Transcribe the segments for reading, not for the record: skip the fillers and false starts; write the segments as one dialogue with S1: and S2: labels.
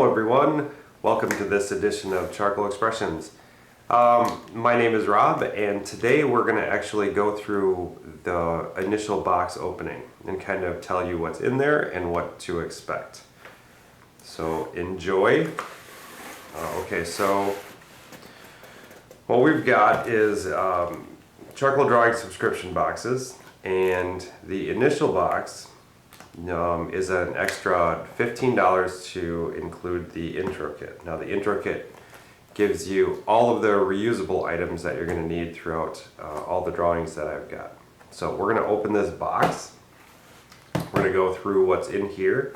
S1: Hello everyone, welcome to this edition of Charcoal Expressions. My name is Rob, and today we're going to actually go through the initial box opening and kind of tell you what's in there and what to expect. So enjoy. Okay, so what we've got is charcoal drawing subscription boxes, and the initial box is an extra $15 to include the intro kit. Now the intro kit gives you all of the reusable items that you're going to need throughout all the drawings that I've got. So we're going to open this box. We're going to go through what's in here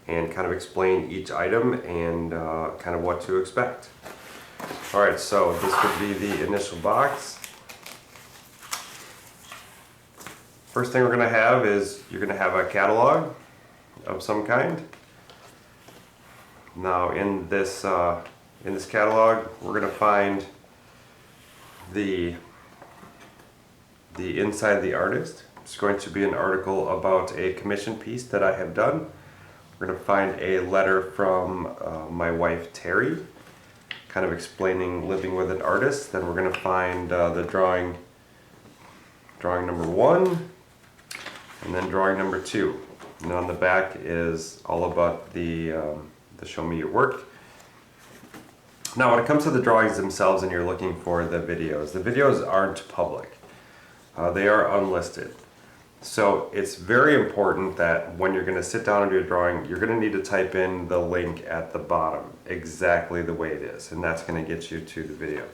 S1: and kind of explain each item and kind of what to expect. Alright, so this would be the initial box. First thing we're going to have is you're going to have a catalog of some kind. Now in this catalog we're going to find the inside of the artist. It's going to be an article about a commission piece that I have done. We're going to find a letter from my wife Terry, kind of explaining living with an artist. Then we're going to find the drawing number 1. And then drawing number 2. And on the back is all about the show me your work. Now when it comes to the drawings themselves and you're looking for the videos aren't public. They are unlisted. So it's very important that when you're going to sit down and do a drawing, you're going to need to type in the link at the bottom exactly the way it is. And that's going to get you to the video.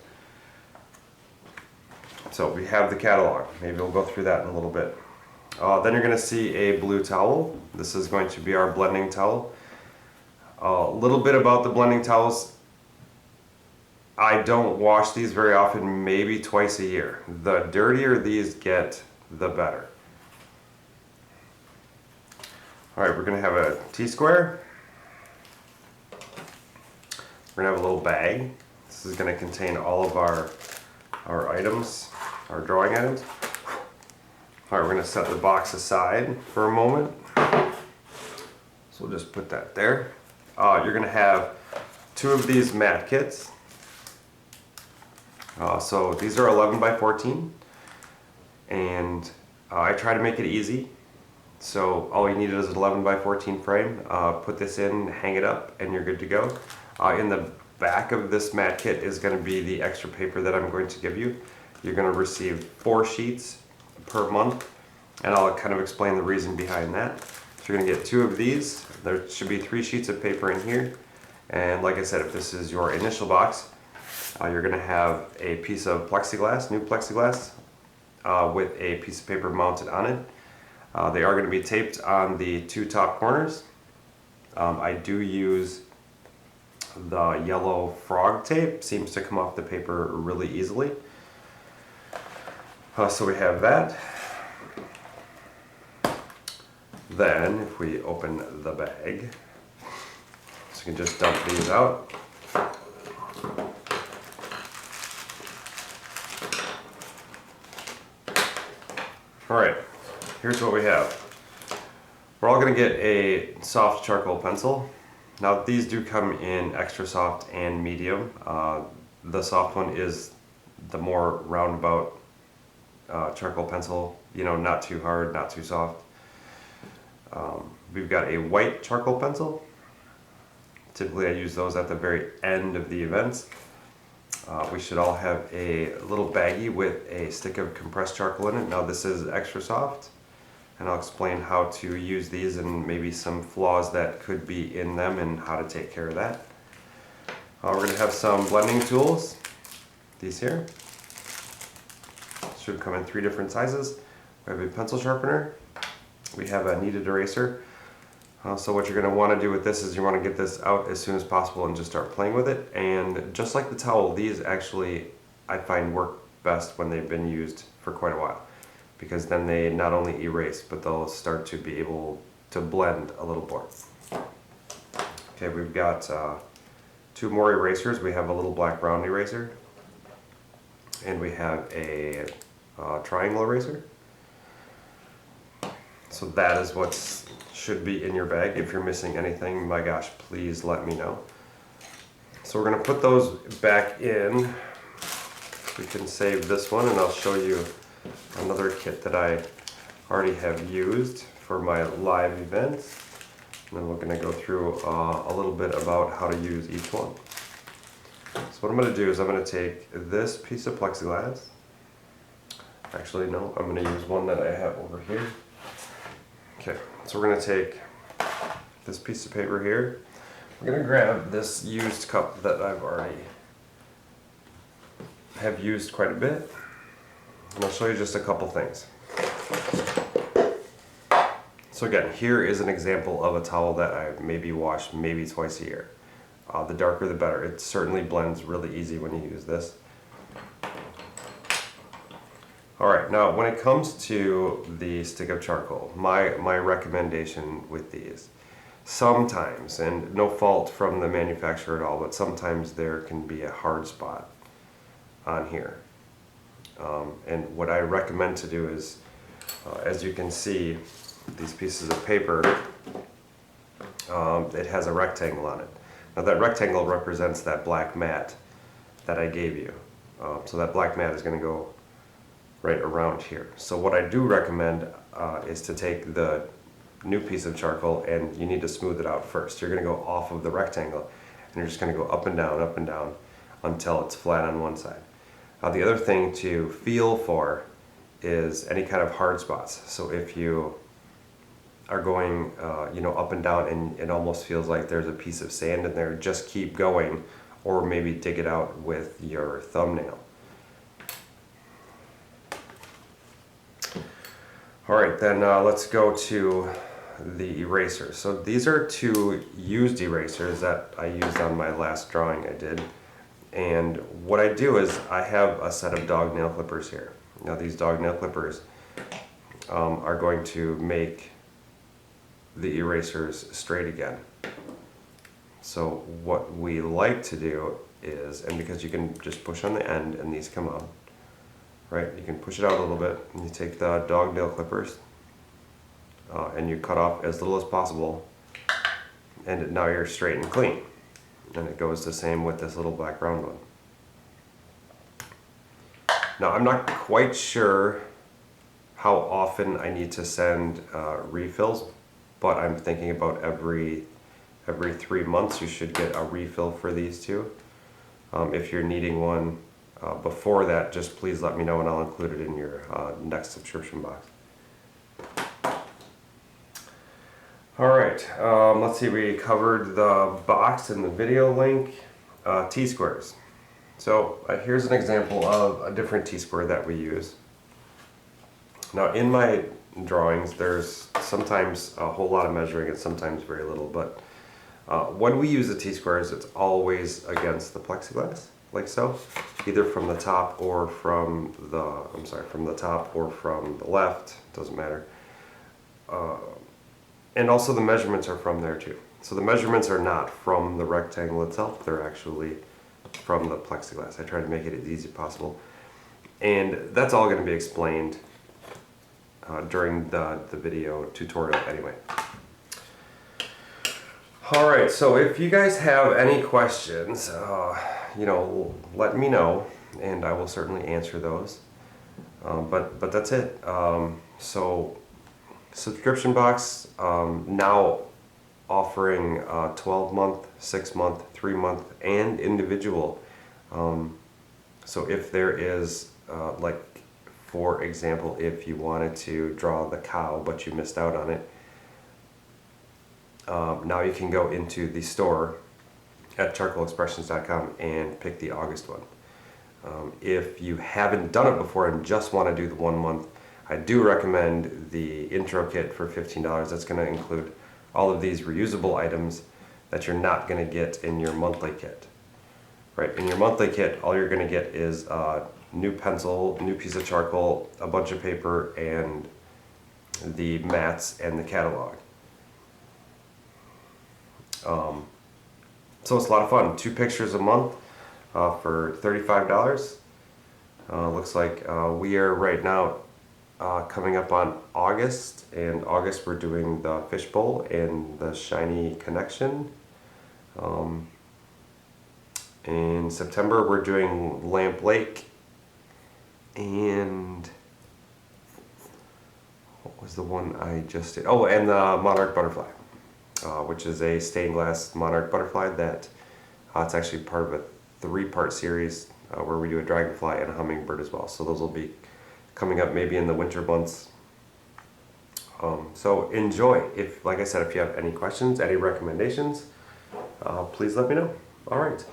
S1: So we have the catalog. Maybe we'll go through that in a little bit. Then you're going to see a blue towel. This is going to be our blending towel. A little bit about the blending towels. I don't wash these very often, maybe twice a year. The dirtier these get, the better. Alright, we're going to have a T-square. We're going to have a little bag. This is going to contain all of our items, our drawing items. Alright, we're going to set the box aside for a moment. So we'll just put that there. You're going to have 2 of these mat kits. So these are 11 by 14. And I try to make it easy. So all you need is an 11 by 14 frame. Put this in, hang it up, and you're good to go. In the back of this mat kit is going to be the extra paper that I'm going to give you. You're going to receive 4 sheets per month, and I'll kind of explain the reason behind that. So you're going to get 2 of these. There should be 3 sheets of paper in here, and like I said, if this is your initial box, you're going to have a piece of plexiglass, new plexiglass, with a piece of paper mounted on it. They are going to be taped on the 2 top corners. I do use the yellow frog tape, seems to come off the paper really easily. So we have that. Then, if we open the bag, so you can just dump these out. Alright, here's what we have. We're all going to get a soft charcoal pencil. Now these do come in extra soft and medium. The soft one is the more roundabout charcoal pencil, not too hard, not too soft. We've got a white charcoal pencil. Typically I use those at the very end of the events. We should all have a little baggie with a stick of compressed charcoal in it. Now this is extra soft, and I'll explain how to use these and maybe some flaws that could be in them and how to take care of that. We're going to have some blending tools. These here should come in 3 different sizes. We have a pencil sharpener. We have a kneaded eraser. So what you're going to want to do with this is you want to get this out as soon as possible and just start playing with it. And just like the towel, these actually I find work best when they've been used for quite a while, because then they not only erase, but they'll start to be able to blend a little more. Okay, we've got 2 more erasers. We have a little black round eraser, and we have a triangle eraser. So that is what should be in your bag. If you're missing anything, my gosh, please let me know. So we're going to put those back in. We can save this one, and I'll show you another kit that I already have used for my live events. And then we're going to go through a little bit about how to use each one. So what I'm going to do is I'm going to take this piece of plexiglass. Actually, no, I'm going to use one that I have over here. Okay, so we're going to take this piece of paper here. We're going to grab this used cup that I've already have used quite a bit. And I'll show you just a couple things. So again, here is an example of a towel that I maybe washed maybe twice a year. The darker the better. It certainly blends really easy when you use this. Alright, now when it comes to the stick of charcoal, my recommendation with these, sometimes, and no fault from the manufacturer at all, but sometimes there can be a hard spot on here. And what I recommend to do is, as you can see, these pieces of paper, it has a rectangle on it. Now that rectangle represents that black mat that I gave you. So that black mat is going to go right around here. So what I do recommend is to take the new piece of charcoal, and you need to smooth it out first. You're going to go off of the rectangle, and you're just going to go up and down until it's flat on one side. The other thing to feel for is any kind of hard spots. So if you are going up and down and it almost feels like there's a piece of sand in there, just keep going, or maybe dig it out with your thumbnail. Alright, then let's go to the erasers. So these are two used erasers that I used on my last drawing I did. And what I do is I have a set of dog nail clippers here. Now these dog nail clippers are going to make the erasers straight again. So what we like to do is, and because you can just push on the end and these come out, right? You can push it out a little bit, and you take the dog nail clippers and you cut off as little as possible, and now you're straight and clean. And it goes the same with this little black round one. Now I'm not quite sure how often I need to send refills, but I'm thinking about every 3 months you should get a refill for these two. If you're needing one before that, just please let me know and I'll include it in your next subscription box. Alright, let's see, we covered the box and the video link. T-squares. So here's an example of a different T-square that we use. Now in my drawings there's sometimes a whole lot of measuring and sometimes very little, but when we use the T-squares it's always against the plexiglass, like so, either from the top or from the top or from the left, doesn't matter. And also the measurements are from there too. So the measurements are not from the rectangle itself, they're actually from the plexiglass. I try to make it as easy as possible. And that's all going to be explained during the video tutorial anyway. Alright, so if you guys have any questions, let me know and I will certainly answer those. But that's it. So subscription box now offering 12-month, 6-month, 3-month, and individual. So if there is, like for example, if you wanted to draw the cow but you missed out on it, now you can go into the store at charcoalexpressions.com and pick the August one. If you haven't done it before and just want to do the 1 month, I do recommend the intro kit for $15. That's going to include all of these reusable items that you're not going to get in your monthly kit. Right, in your monthly kit, all you're going to get is new pencil, new piece of charcoal, a bunch of paper, and the mats and the catalog. So it's a lot of fun. 2 pictures a month for $35. Looks like we are right now coming up on August. And August we're doing the Fishbowl and the Shiny Connection. In September we're doing Lamp Lake. And what was the one I just did? Oh, and the Monarch Butterfly, which is a stained glass monarch butterfly that it's actually part of a 3-part series where we do a dragonfly and a hummingbird as well. So those will be coming up maybe in the winter months. So enjoy. If, like I said, if you have any questions, any recommendations, please let me know. All right.